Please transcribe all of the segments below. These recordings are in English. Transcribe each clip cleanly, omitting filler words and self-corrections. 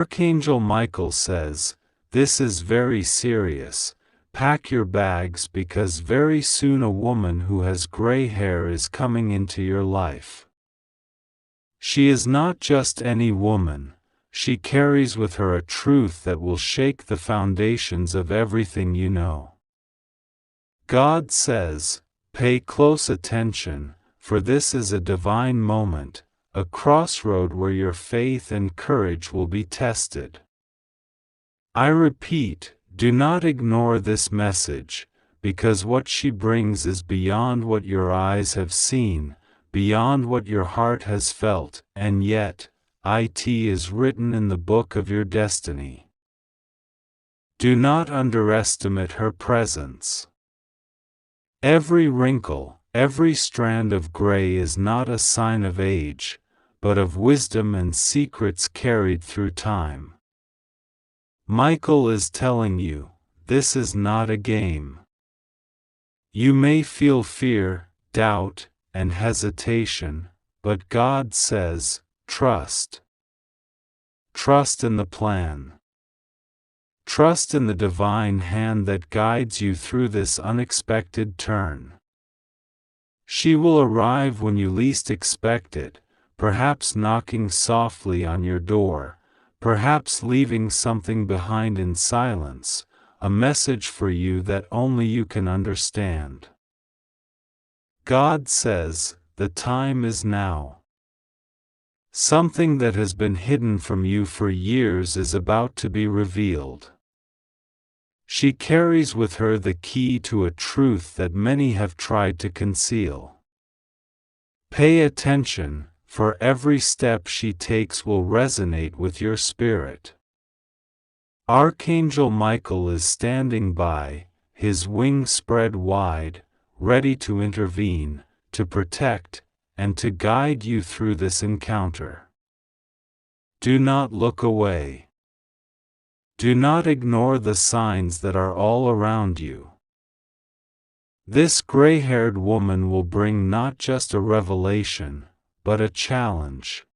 Archangel Michael says, "This is very serious. Pack your bags because very soon a woman who has gray hair is coming into your life. She is not just any woman, she carries with her a truth that will shake the foundations of everything you know." God says, "Pay close attention, for this is a divine moment, a crossroad where your faith and courage will be tested." I repeat, do not ignore this message, because what she brings is beyond what your eyes have seen, beyond what your heart has felt, and yet, it is written in the book of your destiny. Do not underestimate her presence. Every wrinkle, every strand of gray is not a sign of age, but of wisdom and secrets carried through time. Michael is telling you, this is not a game. You may feel fear, doubt, and hesitation, but God says, trust. Trust in the plan. Trust in the divine hand that guides you through this unexpected turn. She will arrive when you least expect it, perhaps knocking softly on your door, perhaps leaving something behind in silence, a message for you that only you can understand. God says, the time is now. Something that has been hidden from you for years is about to be revealed. She carries with her the key to a truth that many have tried to conceal. Pay attention, for every step she takes will resonate with your spirit. Archangel Michael is standing by, his wings spread wide, ready to intervene, to protect, and to guide you through this encounter. Do not look away. Do not ignore the signs that are all around you. This gray-haired woman will bring not just a revelation, but a challenge.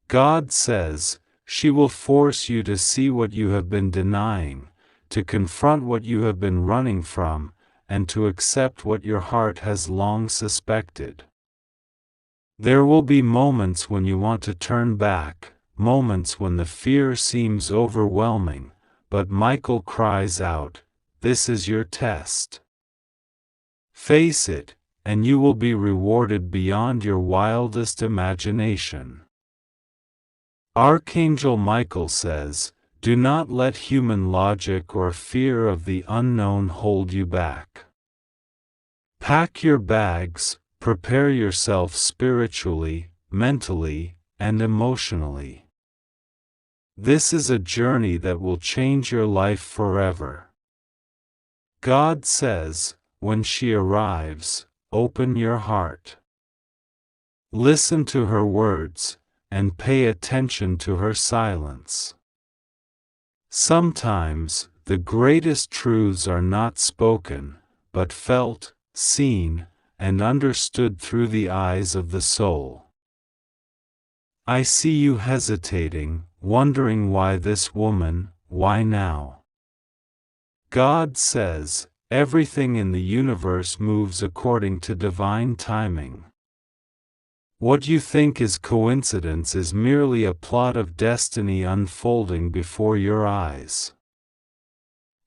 God says, she will force you to see what you have been denying, to confront what you have been running from, and to accept what your heart has long suspected. There will be moments when you want to turn back, moments when the fear seems overwhelming, but Michael cries out, "This is your test." Face it, and you will be rewarded beyond your wildest imagination. Archangel Michael says, do not let human logic or fear of the unknown hold you back. Pack your bags, prepare yourself spiritually, mentally, and emotionally. This is a journey that will change your life forever. God says, when she arrives, open your heart. Listen to her words, and pay attention to her silence. Sometimes, the greatest truths are not spoken, but felt, seen, and understood through the eyes of the soul. I see you hesitating, wondering why this woman, why now? God says, everything in the universe moves according to divine timing. What you think is coincidence is merely a plot of destiny unfolding before your eyes.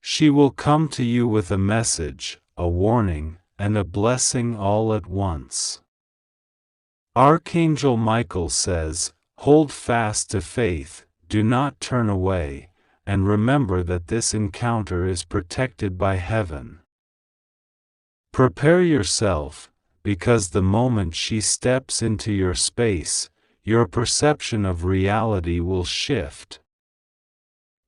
She will come to you with a message, a warning, and a blessing all at once. Archangel Michael says, hold fast to faith, do not turn away, and remember that this encounter is protected by heaven. Prepare yourself, because the moment she steps into your space, your perception of reality will shift.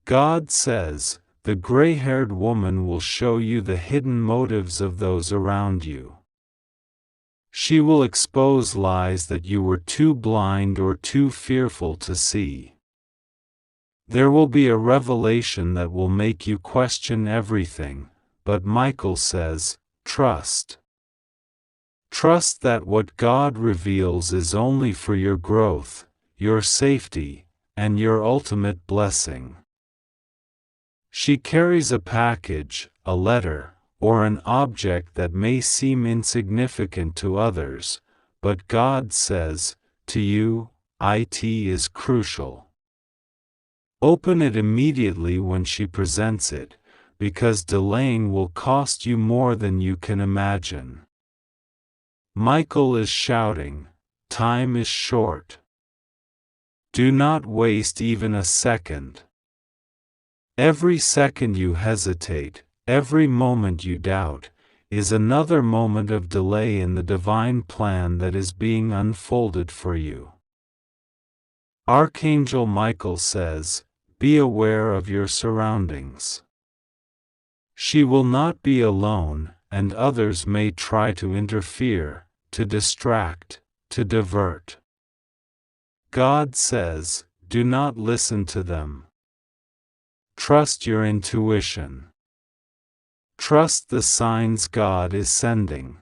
God says, the gray-haired woman will show you the hidden motives of those around you. She will expose lies that you were too blind or too fearful to see. There will be a revelation that will make you question everything, but Michael says, trust. Trust that what God reveals is only for your growth, your safety, and your ultimate blessing. She carries a package, a letter, or an object that may seem insignificant to others, but God says, to you, it is crucial. Open it immediately when she presents it, because delaying will cost you more than you can imagine. Michael is shouting, time is short. Do not waste even a second. Every second you hesitate, every moment you doubt, is another moment of delay in the divine plan that is being unfolded for you. Archangel Michael says, be aware of your surroundings. She will not be alone, and others may try to interfere, to distract, to divert. God says, do not listen to them. Trust your intuition. Trust the signs God is sending.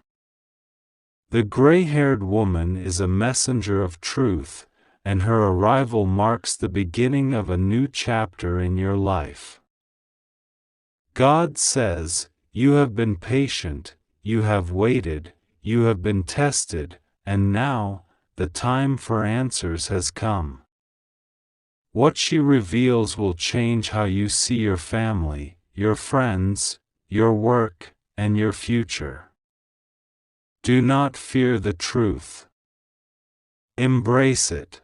The gray-haired woman is a messenger of truth, and her arrival marks the beginning of a new chapter in your life. God says, you have been patient, you have waited, you have been tested, and now, the time for answers has come. What she reveals will change how you see your family, your friends, your work, and your future. Do not fear the truth. Embrace it.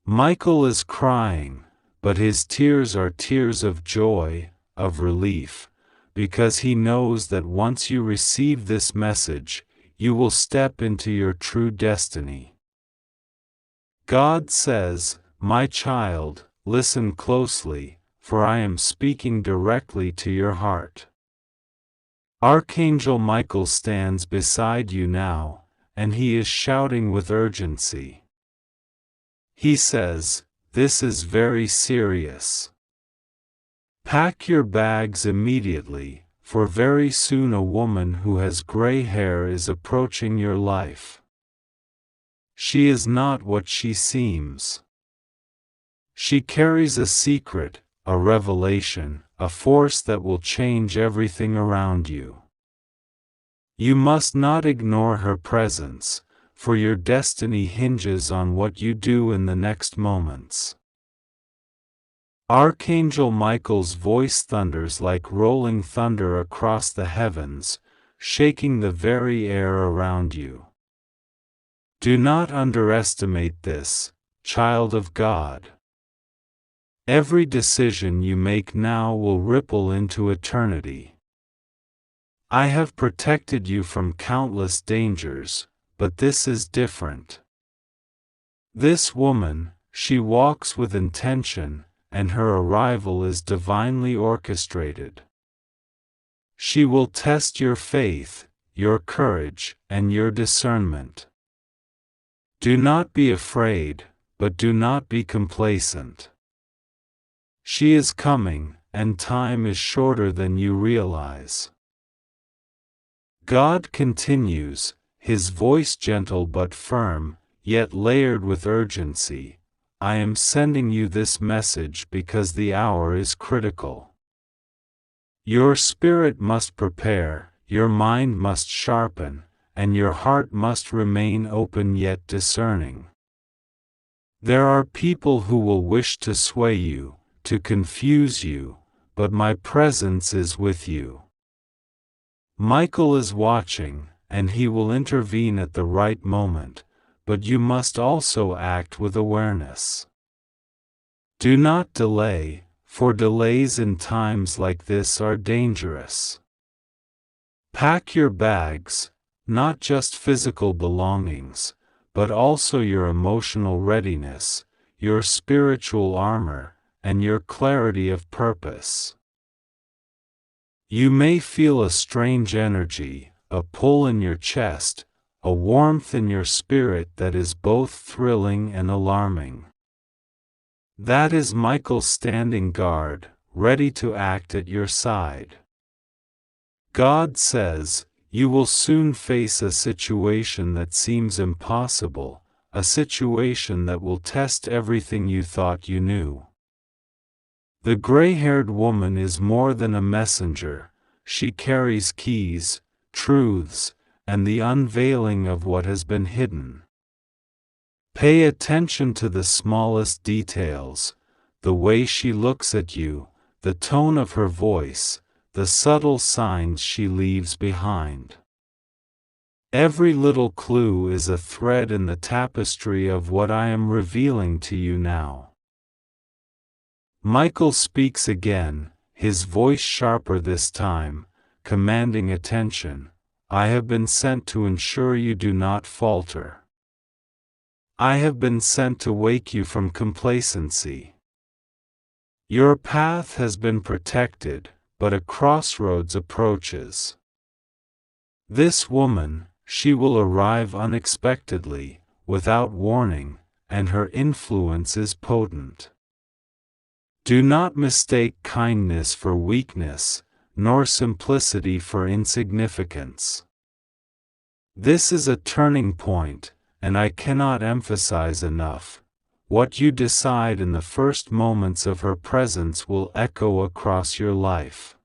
Michael is crying, but his tears are tears of joy, of relief, because he knows that once you receive this message, you will step into your true destiny. God says, my child, listen closely, for I am speaking directly to your heart. Archangel Michael stands beside you now, and he is shouting with urgency. He says, this is very serious. Pack your bags immediately, for very soon a woman who has gray hair is approaching your life. She is not what she seems. She carries a secret, a revelation, a force that will change everything around you. You must not ignore her presence, for your destiny hinges on what you do in the next moments. Archangel Michael's voice thunders like rolling thunder across the heavens, shaking the very air around you. Do not underestimate this, child of God. Every decision you make now will ripple into eternity. I have protected you from countless dangers, but this is different. This woman, she walks with intention, and her arrival is divinely orchestrated. She will test your faith, your courage, and your discernment. Do not be afraid, but do not be complacent. She is coming, and time is shorter than you realize. God continues, his voice gentle but firm, yet layered with urgency. I am sending you this message because the hour is critical. Your spirit must prepare, your mind must sharpen, and your heart must remain open yet discerning. There are people who will wish to sway you, to confuse you, but my presence is with you. Michael is watching, and he will intervene at the right moment, but you must also act with awareness. Do not delay, for delays in times like this are dangerous. Pack your bags, not just physical belongings, but also your emotional readiness, your spiritual armor, and your clarity of purpose. You may feel a strange energy, a pull in your chest, a warmth in your spirit that is both thrilling and alarming. That is Michael standing guard, ready to act at your side. God says, you will soon face a situation that seems impossible, a situation that will test everything you thought you knew. The gray-haired woman is more than a messenger, she carries keys, truths, and the unveiling of what has been hidden. Pay attention to the smallest details, the way she looks at you, the tone of her voice, the subtle signs she leaves behind. Every little clue is a thread in the tapestry of what I am revealing to you now. Michael speaks again, his voice sharper this time, commanding attention. I have been sent to ensure you do not falter. I have been sent to wake you from complacency. Your path has been protected, but a crossroads approaches. This woman, she will arrive unexpectedly, without warning, and her influence is potent. Do not mistake kindness for weakness, nor simplicity for insignificance. This is a turning point, and I cannot emphasize enough. What you decide in the first moments of her presence will echo across your life.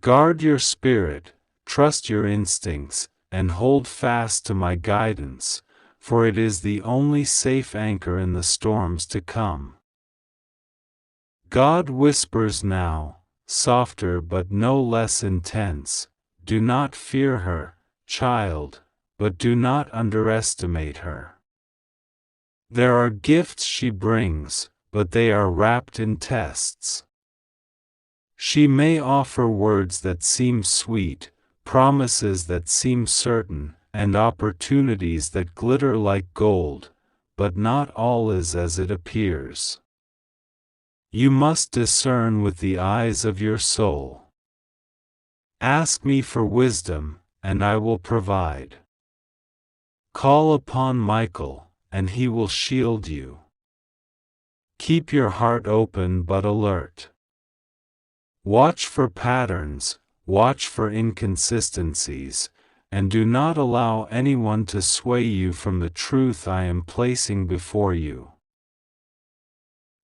Guard your spirit, trust your instincts, and hold fast to my guidance, for it is the only safe anchor in the storms to come. God whispers now, softer but no less intense, do not fear her, child, but do not underestimate her. There are gifts she brings, but they are wrapped in tests. She may offer words that seem sweet, promises that seem certain, and opportunities that glitter like gold, but not all is as it appears. You must discern with the eyes of your soul. Ask me for wisdom, and I will provide. Call upon Michael, and he will shield you. Keep your heart open but alert. Watch for patterns, watch for inconsistencies, and do not allow anyone to sway you from the truth I am placing before you.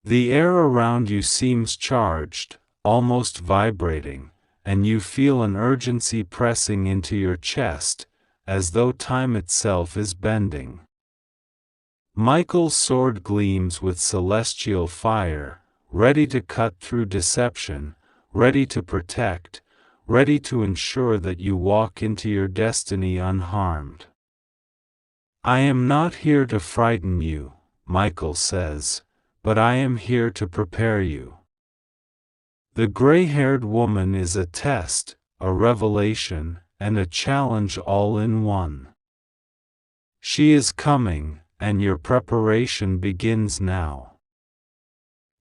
The air around you seems charged, almost vibrating, and you feel an urgency pressing into your chest, as though time itself is bending. Michael's sword gleams with celestial fire, ready to cut through deception, ready to protect, ready to ensure that you walk into your destiny unharmed. I am not here to frighten you, Michael says, but I am here to prepare you. The gray-haired woman is a test, a revelation, and a challenge all in one. She is coming, and your preparation begins now.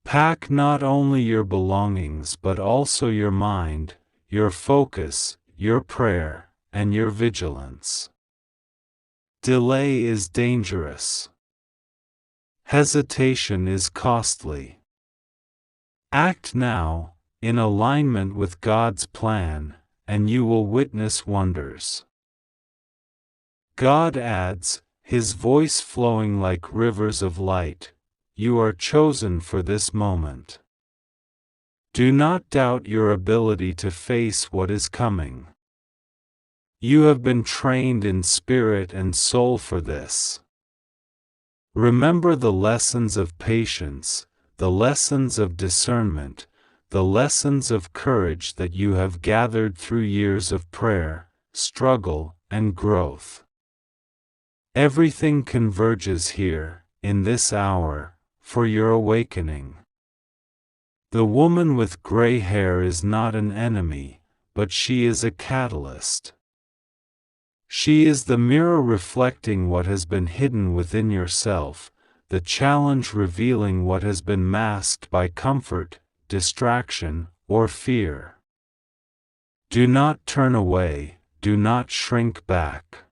Pack not only your belongings but also your mind, your focus, your prayer, and your vigilance. Delay is dangerous. Hesitation is costly. Act now, in alignment with God's plan, and you will witness wonders. God adds, His voice flowing like rivers of light, you are chosen for this moment. Do not doubt your ability to face what is coming. You have been trained in spirit and soul for this. Remember the lessons of patience, the lessons of discernment, the lessons of courage that you have gathered through years of prayer, struggle, and growth. Everything converges here, in this hour, for your awakening. The woman with gray hair is not an enemy, but she is a catalyst. She is the mirror reflecting what has been hidden within yourself, the challenge revealing what has been masked by comfort, distraction, or fear. Do not turn away, do not shrink back.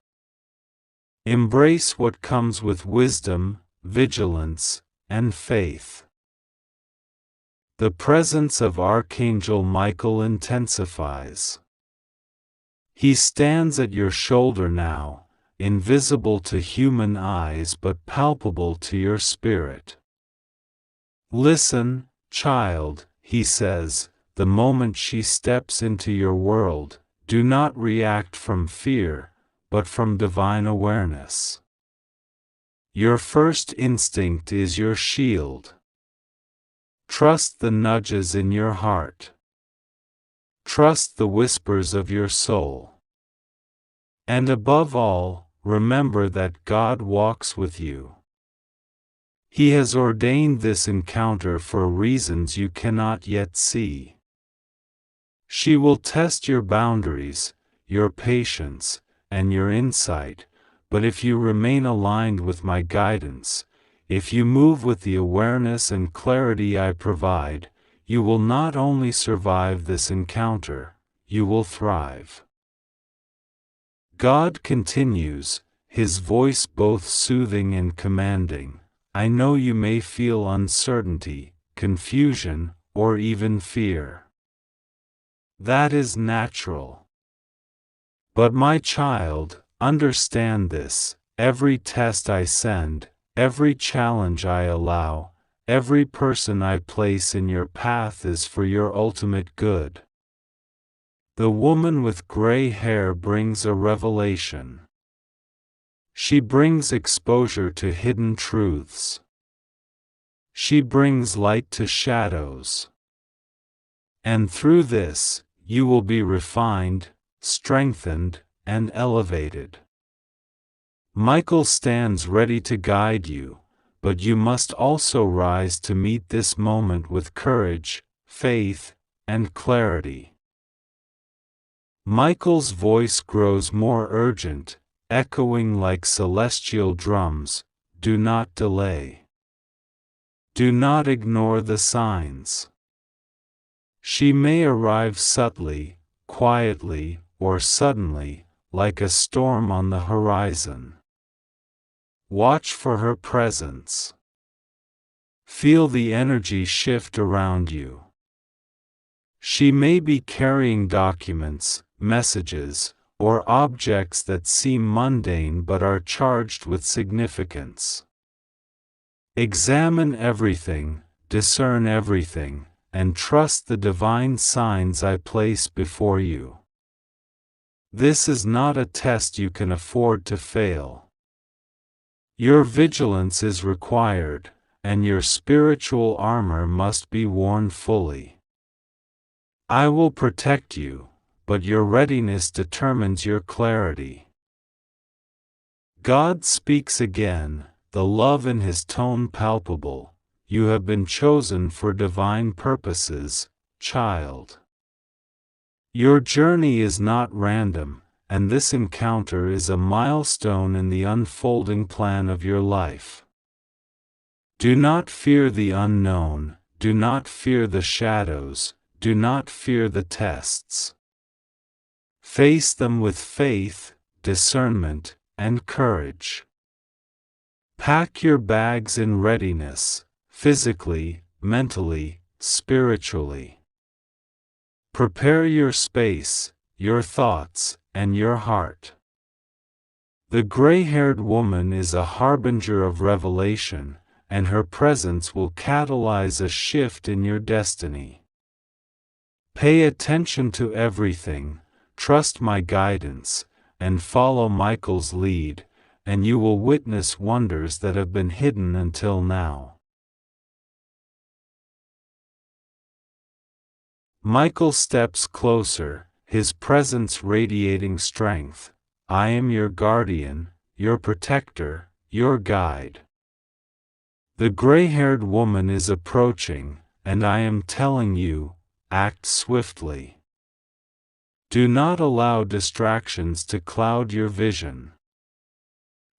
Embrace what comes with wisdom, vigilance, and faith. The presence of Archangel Michael intensifies. He stands at your shoulder now, invisible to human eyes but palpable to your spirit. Listen, child, he says, the moment she steps into your world, do not react from fear, but from divine awareness. Your first instinct is your shield. Trust the nudges in your heart. Trust the whispers of your soul. And above all, remember that God walks with you. He has ordained this encounter for reasons you cannot yet see. She will test your boundaries, your patience, and your insight, but if you remain aligned with my guidance, if you move with the awareness and clarity I provide, you will not only survive this encounter, you will thrive. God continues, his voice both soothing and commanding. I know you may feel uncertainty, confusion, or even fear. That is natural. But my child, understand this: every test I send, every challenge I allow, every person I place in your path is for your ultimate good. The woman with gray hair brings a revelation. She brings exposure to hidden truths. She brings light to shadows. And through this, you will be refined, strengthened, and elevated. Michael stands ready to guide you, but you must also rise to meet this moment with courage, faith, and clarity. Michael's voice grows more urgent, echoing like celestial drums. Do not delay. Do not ignore the signs. She may arrive subtly, quietly, or suddenly, like a storm on the horizon. Watch for her presence. Feel the energy shift around you. She may be carrying documents, messages, or objects that seem mundane but are charged with significance. Examine everything, discern everything, and trust the divine signs I place before you. This is not a test you can afford to fail. Your vigilance is required, and your spiritual armor must be worn fully. I will protect you, but your readiness determines your clarity. God speaks again, the love in his tone palpable. You have been chosen for divine purposes, child. Your journey is not random, and this encounter is a milestone in the unfolding plan of your life. Do not fear the unknown, do not fear the shadows, do not fear the tests. Face them with faith, discernment, and courage. Pack your bags in readiness, physically, mentally, spiritually. Prepare your space, your thoughts, and your heart. The gray-haired woman is a harbinger of revelation, and her presence will catalyze a shift in your destiny. Pay attention to everything, trust my guidance, and follow Michael's lead, and you will witness wonders that have been hidden until now. Michael steps closer, his presence radiating strength. I am your guardian, your protector, your guide. The gray-haired woman is approaching, and I am telling you, act swiftly. Do not allow distractions to cloud your vision.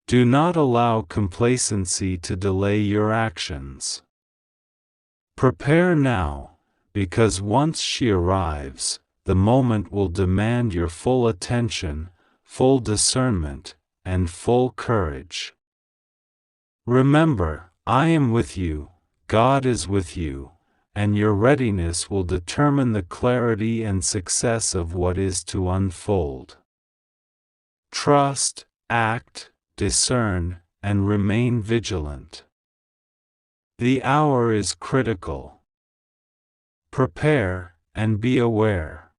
Do not allow complacency to delay your actions. Prepare now, because once she arrives, the moment will demand your full attention, full discernment, and full courage. Remember, I am with you, God is with you, and your readiness will determine the clarity and success of what is to unfold. Trust, Act, discern, and remain vigilant. The hour is critical. Prepare, and be aware.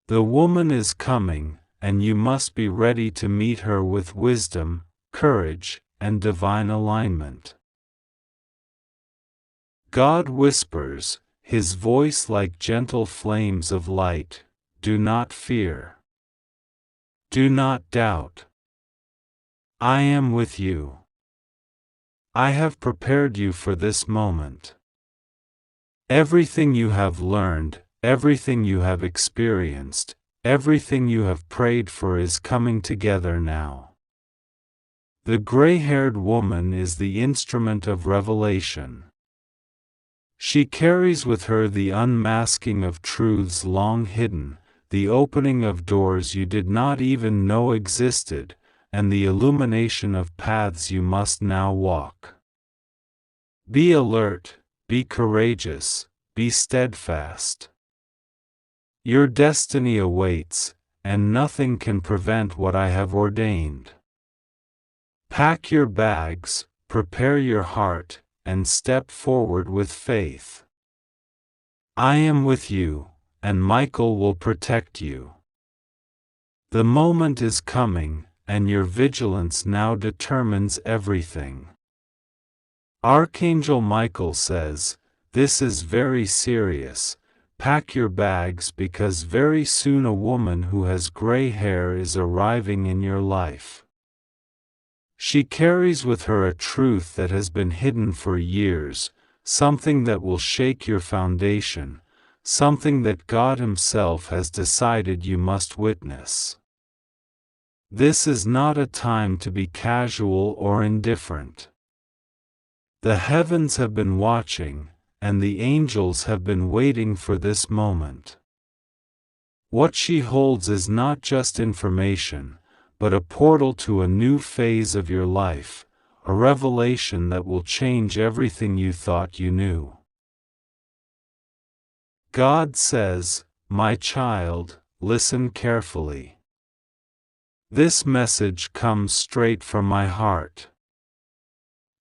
The woman is coming, and you must be ready to meet her with wisdom, courage, and divine alignment. God whispers, His voice like gentle flames of light, do not fear. Do not doubt. I am with you. I have prepared you for this moment. Everything you have learned, everything you have experienced, everything you have prayed for is coming together now. The gray-haired woman is the instrument of revelation. She carries with her the unmasking of truths long hidden, the opening of doors you did not even know existed, and the illumination of paths you must now walk. Be alert, be courageous, be steadfast. Your destiny awaits, and nothing can prevent what I have ordained. Pack your bags, prepare your heart, and step forward with faith. I am with you, and Michael will protect you. The moment is coming, and your vigilance now determines everything. Archangel Michael says, this is very serious. Pack your bags because very soon a woman who has gray hair is arriving in your life. She carries with her a truth that has been hidden for years, something that will shake your foundation, something that God Himself has decided you must witness. This is not a time to be casual or indifferent. The heavens have been watching, and the angels have been waiting for this moment. What she holds is not just information, but a portal to a new phase of your life, a revelation that will change everything you thought you knew. God says, my child, listen carefully. This message comes straight from my heart.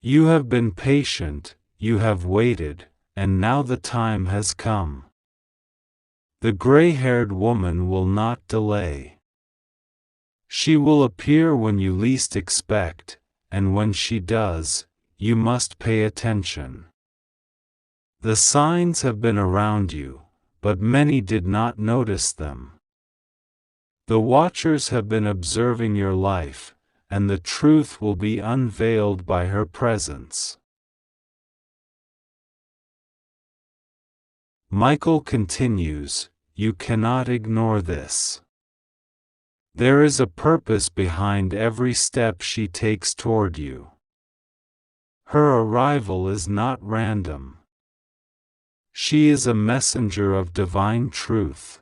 You have been patient, you have waited, and now the time has come. The gray-haired woman will not delay. She will appear when you least expect, and when she does, you must pay attention. The signs have been around you, but many did not notice them. The watchers have been observing your life, and the truth will be unveiled by her presence. Michael continues, you cannot ignore this. There is a purpose behind every step she takes toward you. Her arrival is not random. She is a messenger of divine truth.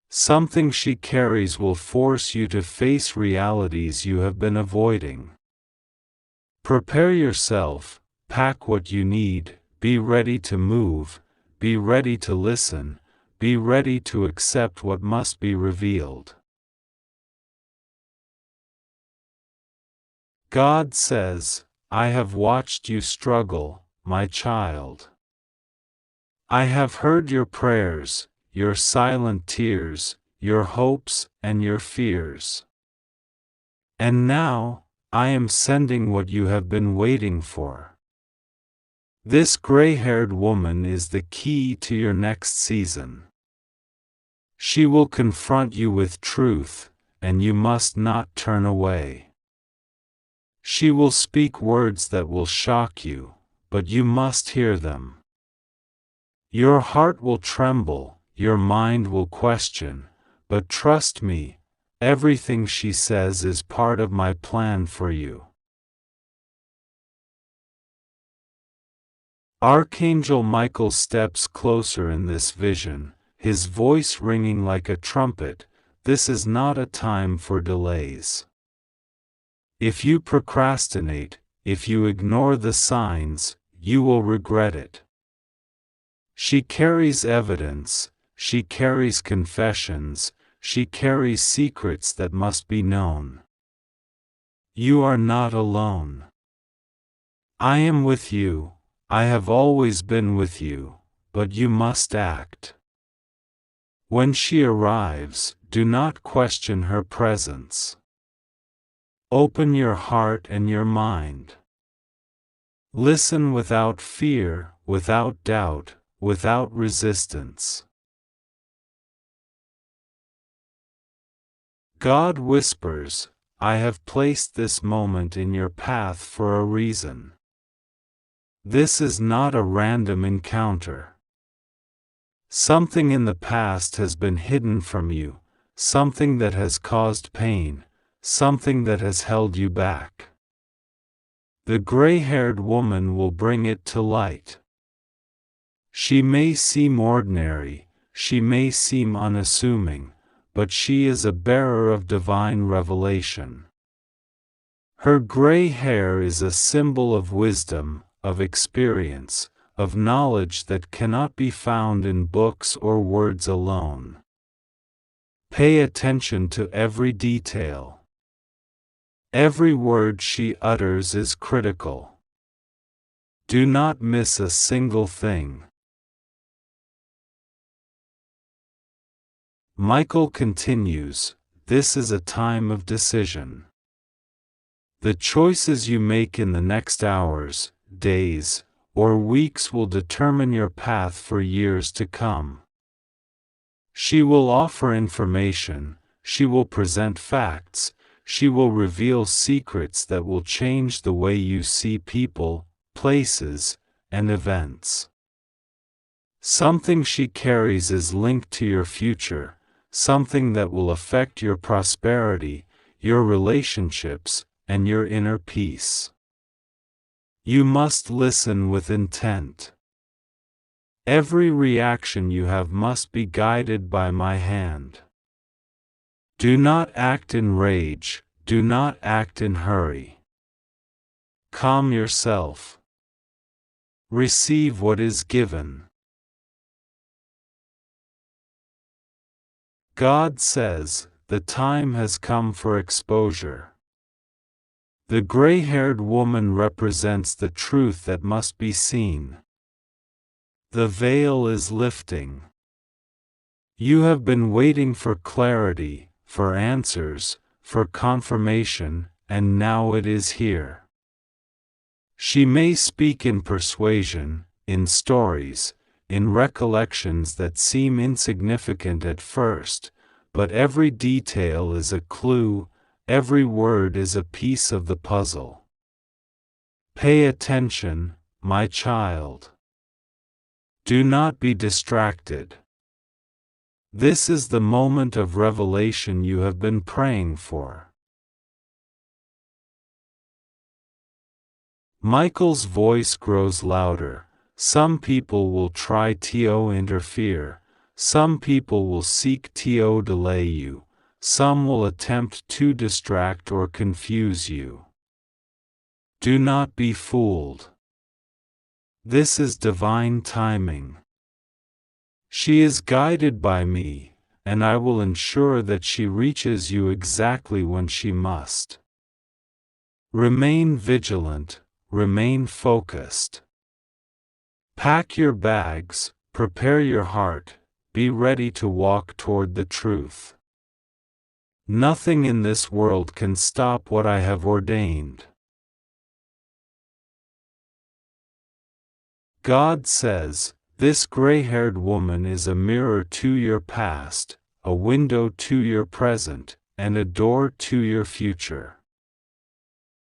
Something she carries will force you to face realities you have been avoiding. Prepare yourself, pack what you need, be ready to move, be ready to listen, be ready to accept what must be revealed. God says, I have watched you struggle, my child. I have heard your prayers, your silent tears, your hopes and your fears. And now, I am sending what you have been waiting for. This gray-haired woman is the key to your next season. She will confront you with truth, and you must not turn away. She will speak words that will shock you, but you must hear them. Your heart will tremble, your mind will question, but trust me, everything she says is part of my plan for you. Archangel Michael steps closer in this vision, his voice ringing like a trumpet. This is not a time for delays. If you procrastinate, if you ignore the signs, you will regret it. She carries evidence, she carries confessions, she carries secrets that must be known. You are not alone. I am with you, I have always been with you, but you must act. When she arrives, do not question her presence. Open your heart and your mind. Listen without fear, without doubt, without resistance. God whispers, I have placed this moment in your path for a reason. This is not a random encounter. Something in the past has been hidden from you, something that has caused pain, something that has held you back. The gray-haired woman will bring it to light. She may seem ordinary, she may seem unassuming, but she is a bearer of divine revelation. Her gray hair is a symbol of wisdom, of experience, of knowledge that cannot be found in books or words alone. Pay attention to every detail. Every word she utters is critical. Do not miss a single thing. Michael continues, this is a time of decision. The choices you make in the next hours, days, or weeks will determine your path for years to come. She will offer information, she will present facts, she will reveal secrets that will change the way you see people, places, and events. Something she carries is linked to your future, something that will affect your prosperity, your relationships, and your inner peace. You must listen with intent. Every reaction you have must be guided by my hand. Do not act in rage, do not act in hurry. Calm yourself. Receive what is given. God says, the time has come for exposure. The gray-haired woman represents the truth that must be seen. The veil is lifting. You have been waiting for clarity, for answers, for confirmation, and now it is here. She may speak in persuasion, in stories, in recollections that seem insignificant at first, but every detail is a clue, every word is a piece of the puzzle. Pay attention, my child. Do not be distracted. This is the moment of revelation you have been praying for. Michael's voice grows louder. Some people will try to interfere. Some people will seek to delay you. Some will attempt to distract or confuse you. Do not be fooled. This is divine timing. She is guided by me, and I will ensure that she reaches you exactly when she must. Remain vigilant, remain focused. Pack your bags, prepare your heart, be ready to walk toward the truth. Nothing in this world can stop what I have ordained. God says, this gray-haired woman is a mirror to your past, a window to your present, and a door to your future.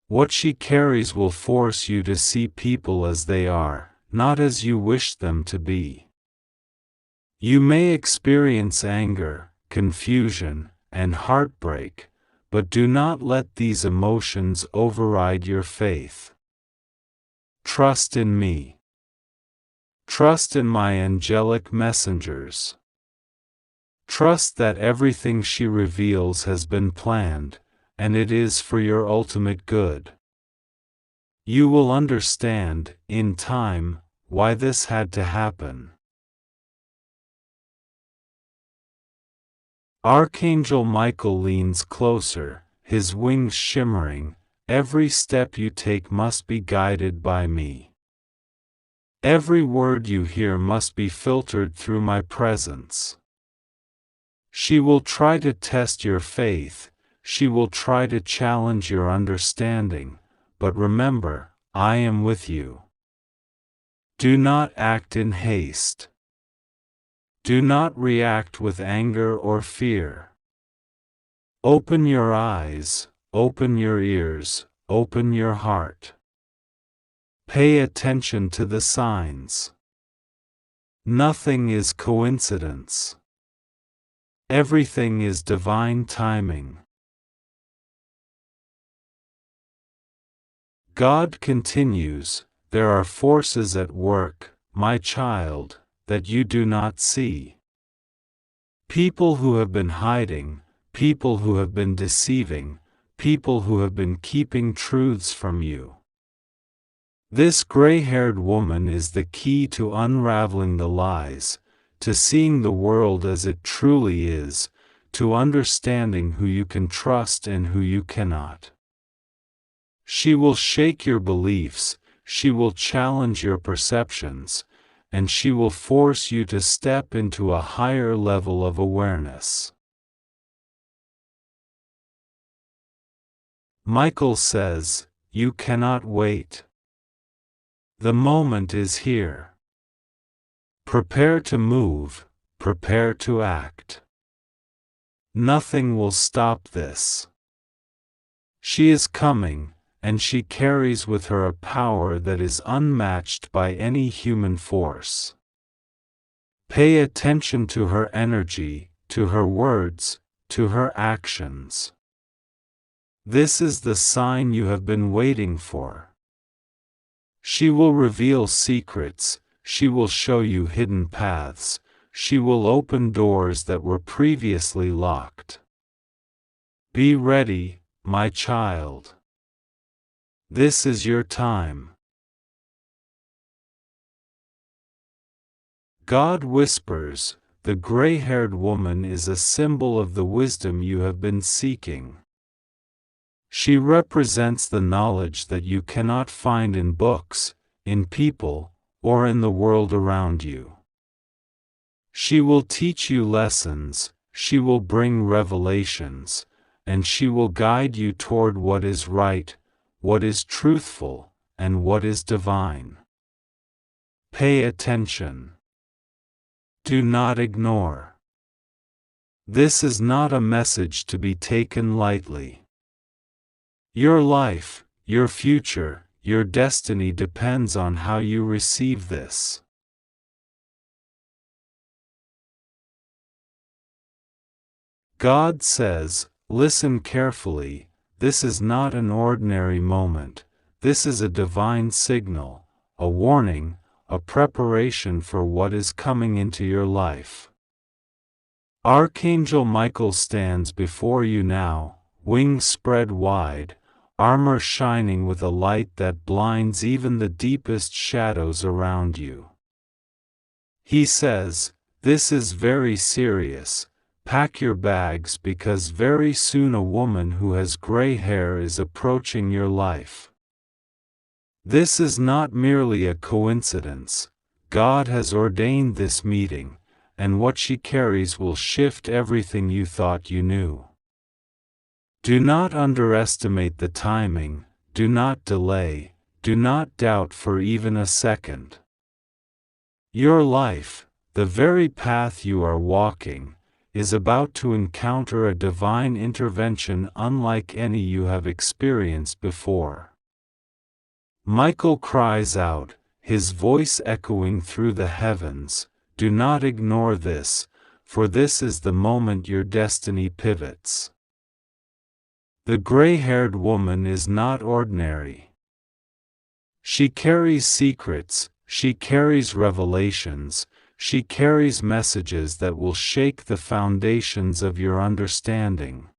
What she carries will force you to see people as they are, not as you wish them to be. You may experience anger, confusion, and heartbreak, but do not let these emotions override your faith. Trust in me. Trust in my angelic messengers. Trust that everything she reveals has been planned, and it is for your ultimate good. You will understand, in time, why this had to happen. Archangel Michael leans closer, his wings shimmering. Every step you take must be guided by me. Every word you hear must be filtered through my presence. She will try to test your faith, she will try to challenge your understanding, but remember, I am with you. Do not act in haste. Do not react with anger or fear. Open your eyes, open your ears, open your heart. Pay attention to the signs. Nothing is coincidence. Everything is divine timing. God continues, there are forces at work, my child, that you do not see. People who have been hiding, people who have been deceiving, people who have been keeping truths from you. This gray-haired woman is the key to unraveling the lies, to seeing the world as it truly is, to understanding who you can trust and who you cannot. She will shake your beliefs, she will challenge your perceptions, and she will force you to step into a higher level of awareness. Michael says, you cannot wait. The moment is here. Prepare to move, prepare to act. Nothing will stop this. She is coming, and she carries with her a power that is unmatched by any human force. Pay attention to her energy, to her words, to her actions. This is the sign you have been waiting for. She will reveal secrets, she will show you hidden paths, she will open doors that were previously locked. Be ready, my child. This is your time. God whispers, the gray-haired woman is a symbol of the wisdom you have been seeking. She represents the knowledge that you cannot find in books, in people, or in the world around you. She will teach you lessons, she will bring revelations, and she will guide you toward what is right, what is truthful, and what is divine. Pay attention. Do not ignore. This is not a message to be taken lightly. Your life, your future, your destiny depends on how you receive this. God says, listen carefully, this is not an ordinary moment, this is a divine signal, a warning, a preparation for what is coming into your life. Archangel Michael stands before you now, wings spread wide, armor shining with a light that blinds even the deepest shadows around you. He says, this is very serious, pack your bags because very soon a woman who has gray hair is approaching your life. This is not merely a coincidence, God has ordained this meeting, and what she carries will shift everything you thought you knew. Do not underestimate the timing, do not delay, do not doubt for even a second. Your life, the very path you are walking, is about to encounter a divine intervention unlike any you have experienced before. Michael cries out, his voice echoing through the heavens, do not ignore this, for this is the moment your destiny pivots. The gray-haired woman is not ordinary. She carries secrets, she carries revelations, she carries messages that will shake the foundations of your understanding.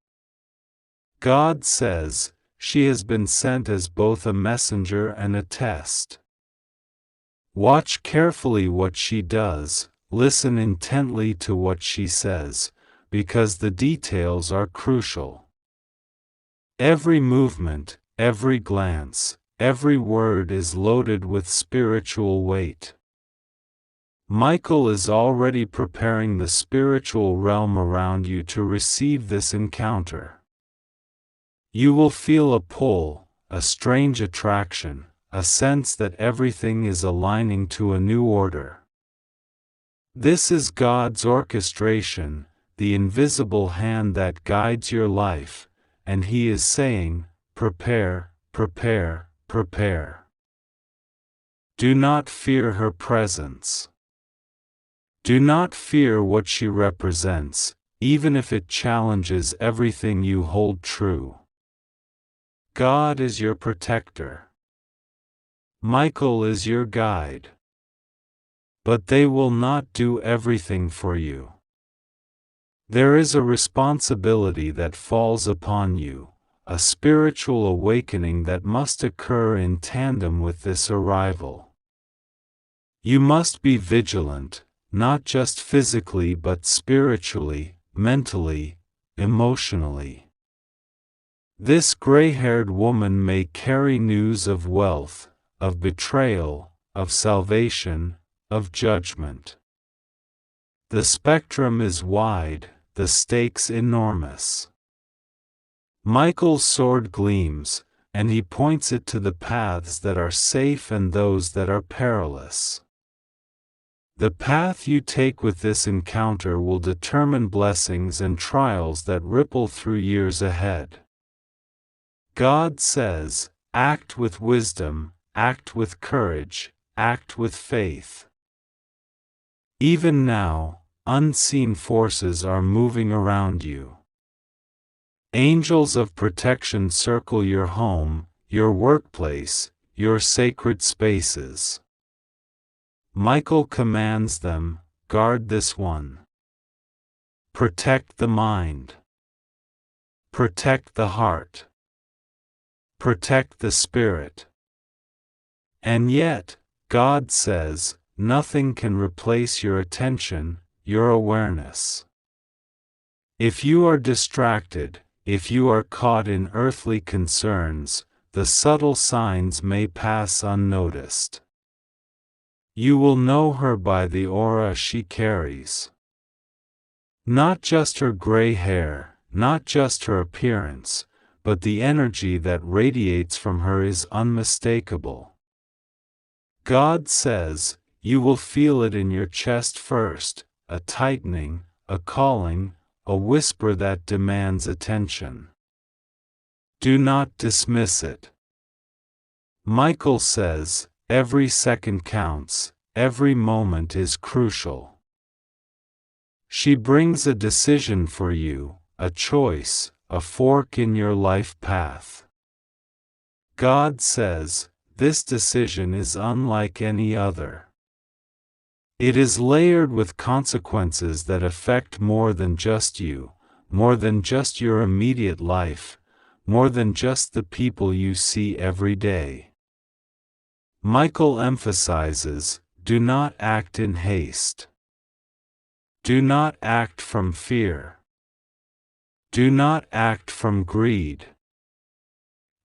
God says, she has been sent as both a messenger and a test. Watch carefully what she does, listen intently to what she says, because the details are crucial. Every movement, every glance, every word is loaded with spiritual weight. Michael is already preparing the spiritual realm around you to receive this encounter. You will feel a pull, a strange attraction, a sense that everything is aligning to a new order. This is God's orchestration, the invisible hand that guides your life, and He is saying, prepare, prepare, prepare. Do not fear her presence. Do not fear what she represents, even if it challenges everything you hold true. God is your protector. Michael is your guide. But they will not do everything for you. There is a responsibility that falls upon you, a spiritual awakening that must occur in tandem with this arrival. You must be vigilant, not just physically but spiritually, mentally, emotionally. This gray-haired woman may carry news of wealth, of betrayal, of salvation, of judgment. The spectrum is wide, the stakes enormous. Michael's sword gleams, and he points it to the paths that are safe and those that are perilous. The path you take with this encounter will determine blessings and trials that ripple through years ahead. God says, act with wisdom, act with courage, act with faith. Even now, unseen forces are moving around you. Angels of protection circle your home, your workplace, your sacred spaces. Michael commands them, guard this one. Protect the mind. Protect the heart. Protect the spirit. And yet, God says, nothing can replace your attention, your awareness. If you are distracted, if you are caught in earthly concerns, the subtle signs may pass unnoticed. You will know her by the aura she carries. Not just her gray hair, not just her appearance, but the energy that radiates from her is unmistakable. God says, you will feel it in your chest first, a tightening, a calling, a whisper that demands attention. Do not dismiss it. Michael says, every second counts, every moment is crucial. She brings a decision for you, a choice, a fork in your life path. God says, this decision is unlike any other. It is layered with consequences that affect more than just you, more than just your immediate life, more than just the people you see every day. Michael emphasizes, do not act in haste. Do not act from fear. Do not act from greed.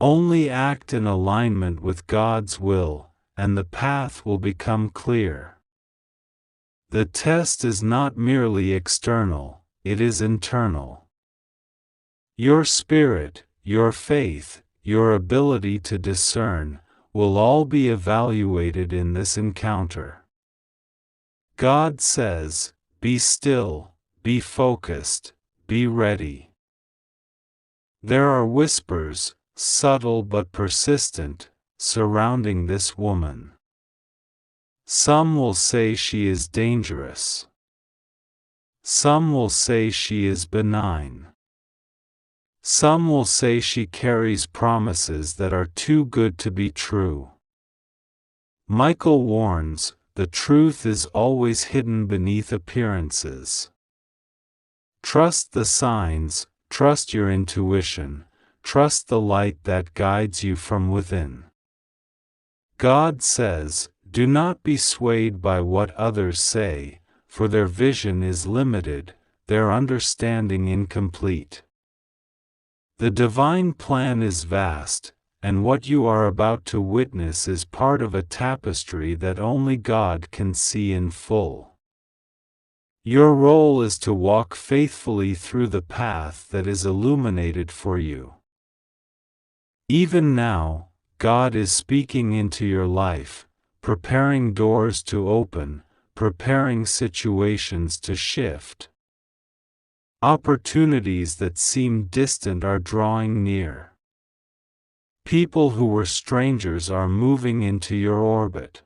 Only act in alignment with God's will, and the path will become clear. The test is not merely external, it is internal. Your spirit, your faith, your ability to discern, will all be evaluated in this encounter. God says, be still, be focused, be ready. There are whispers, subtle but persistent, surrounding this woman. Some will say she is dangerous. Some will say she is benign. Some will say she carries promises that are too good to be true. Michael warns, the truth is always hidden beneath appearances. Trust the signs, trust your intuition, trust the light that guides you from within. God says, do not be swayed by what others say, for their vision is limited, their understanding incomplete. The divine plan is vast, and what you are about to witness is part of a tapestry that only God can see in full. Your role is to walk faithfully through the path that is illuminated for you. Even now, God is speaking into your life, preparing doors to open, preparing situations to shift. Opportunities that seem distant are drawing near. People who were strangers are moving into your orbit.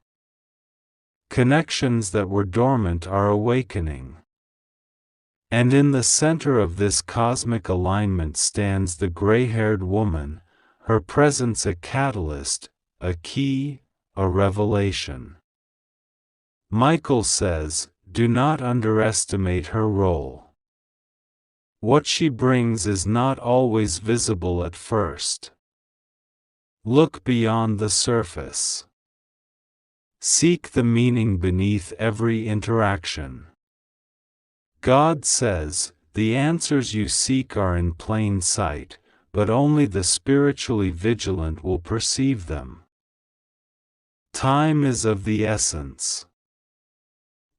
Connections that were dormant are awakening. And in the center of this cosmic alignment stands the gray-haired woman, her presence a catalyst, a key, a revelation. Michael says, do not underestimate her role. What she brings is not always visible at first. Look beyond the surface. Seek the meaning beneath every interaction. God says, the answers you seek are in plain sight, but only the spiritually vigilant will perceive them. Time is of the essence.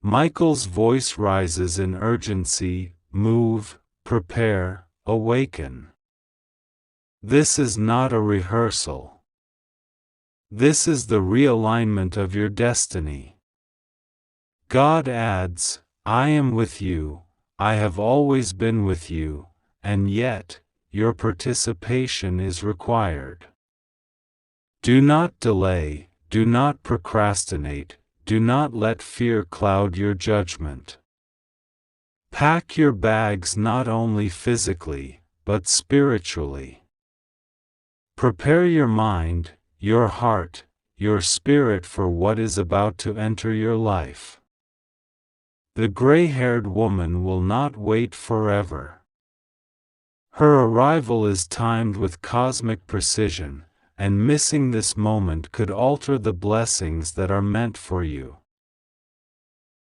Michael's voice rises in urgency, move, prepare, awaken. This is not a rehearsal. This is the realignment of your destiny. God adds, I am with you, I have always been with you, and yet, your participation is required. Do not delay, do not procrastinate, do not let fear cloud your judgment. Pack your bags not only physically, but spiritually. Prepare your mind, your heart, your spirit for what is about to enter your life. The gray-haired woman will not wait forever. Her arrival is timed with cosmic precision, and missing this moment could alter the blessings that are meant for you.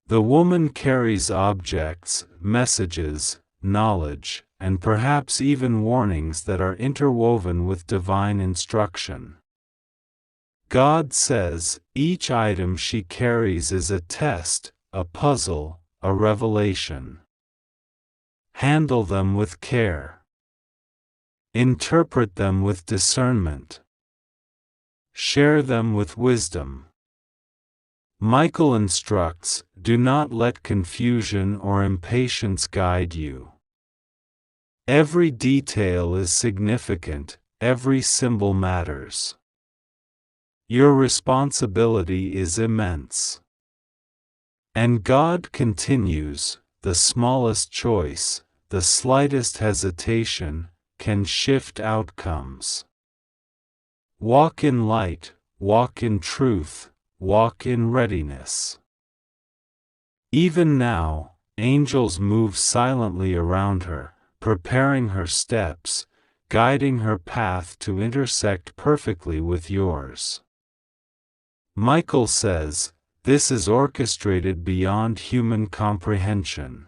The woman carries objects, messages, knowledge, and perhaps even warnings that are interwoven with divine instruction. God says, each item she carries is a test, a puzzle, a revelation. Handle them with care. Interpret them with discernment. Share them with wisdom. Michael instructs, do not let confusion or impatience guide you. Every detail is significant, every symbol matters. Your responsibility is immense. And God continues, the smallest choice, the slightest hesitation, can shift outcomes. Walk in light, walk in truth, walk in readiness. Even now, angels move silently around her, preparing her steps, guiding her path to intersect perfectly with yours. Michael says, this is orchestrated beyond human comprehension.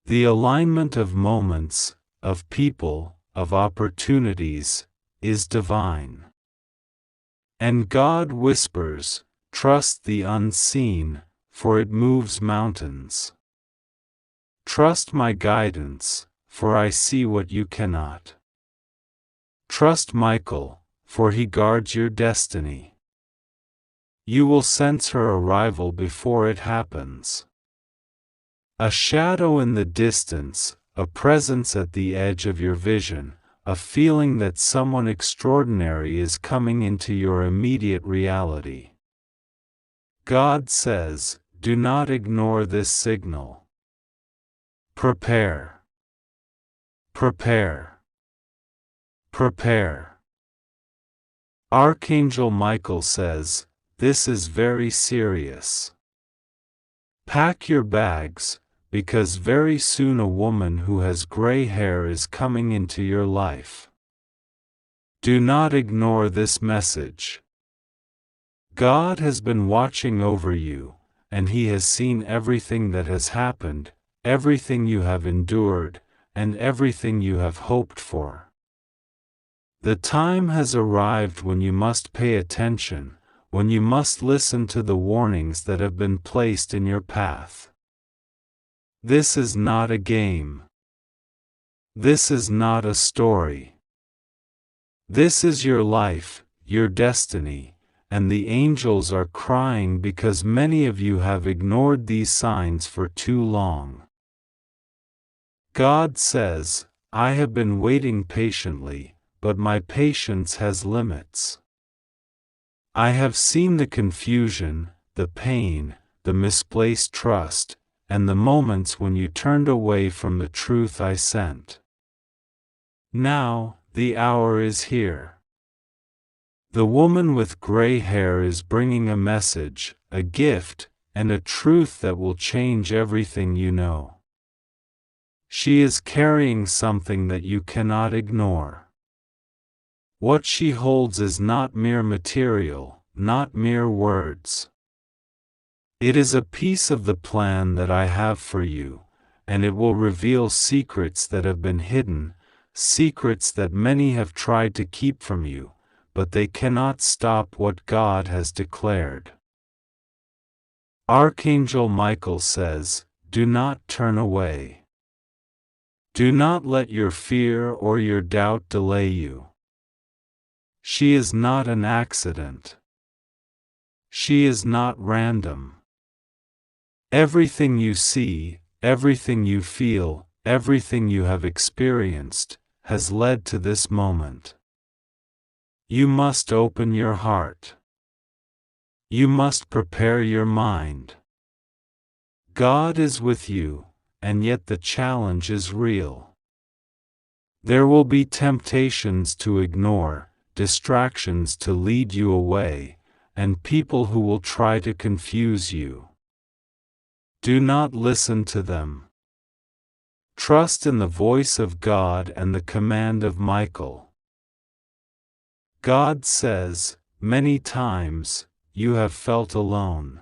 The alignment of moments, of people, of opportunities, is divine. And God whispers, trust the unseen, for it moves mountains. Trust my guidance, for I see what you cannot. Trust Michael, for he guards your destiny. You will sense her arrival before it happens. A shadow in the distance, a presence at the edge of your vision, a feeling that someone extraordinary is coming into your immediate reality. God says, do not ignore this signal. Prepare. Prepare. Prepare. Archangel Michael says, this is very serious. Pack your bags, because very soon a woman who has gray hair is coming into your life. Do not ignore this message. God has been watching over you, and He has seen everything that has happened, everything you have endured, and everything you have hoped for. The time has arrived when you must pay attention, when you must listen to the warnings that have been placed in your path. This is not a game. This is not a story. This is your life, your destiny, and the angels are crying because many of you have ignored these signs for too long. God says, I have been waiting patiently, but my patience has limits. I have seen the confusion, the pain, the misplaced trust, and the moments when you turned away from the truth I sent. Now, the hour is here. The woman with gray hair is bringing a message, a gift, and a truth that will change everything you know. She is carrying something that you cannot ignore. What she holds is not mere material, not mere words. It is a piece of the plan that I have for you, and it will reveal secrets that have been hidden, secrets that many have tried to keep from you, but they cannot stop what God has declared. Archangel Michael says, do not turn away. Do not let your fear or your doubt delay you. She is not an accident. She is not random. Everything you see, everything you feel, everything you have experienced, has led to this moment. You must open your heart. You must prepare your mind. God is with you, and yet the challenge is real. There will be temptations to ignore, distractions to lead you away, and people who will try to confuse you. Do not listen to them. Trust in the voice of God and the command of Michael. God says, many times, you have felt alone.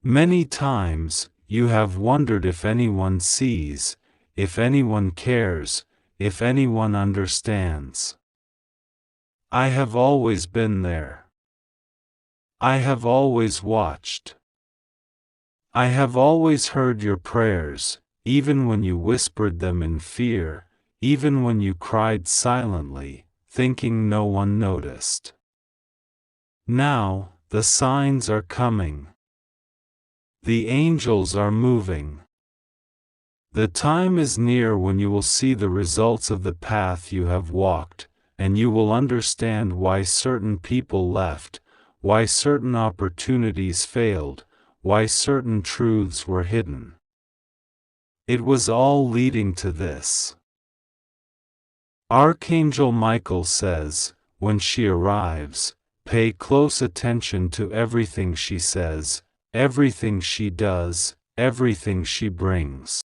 Many times, you have wondered if anyone sees, if anyone cares, if anyone understands. I have always been there. I have always watched. I have always heard your prayers, even when you whispered them in fear, even when you cried silently, thinking no one noticed. Now, the signs are coming. The angels are moving. The time is near when you will see the results of the path you have walked, and you will understand why certain people left, why certain opportunities failed, why certain truths were hidden. It was all leading to this. Archangel Michael says, when she arrives, pay close attention to everything she says, everything she does, everything she brings.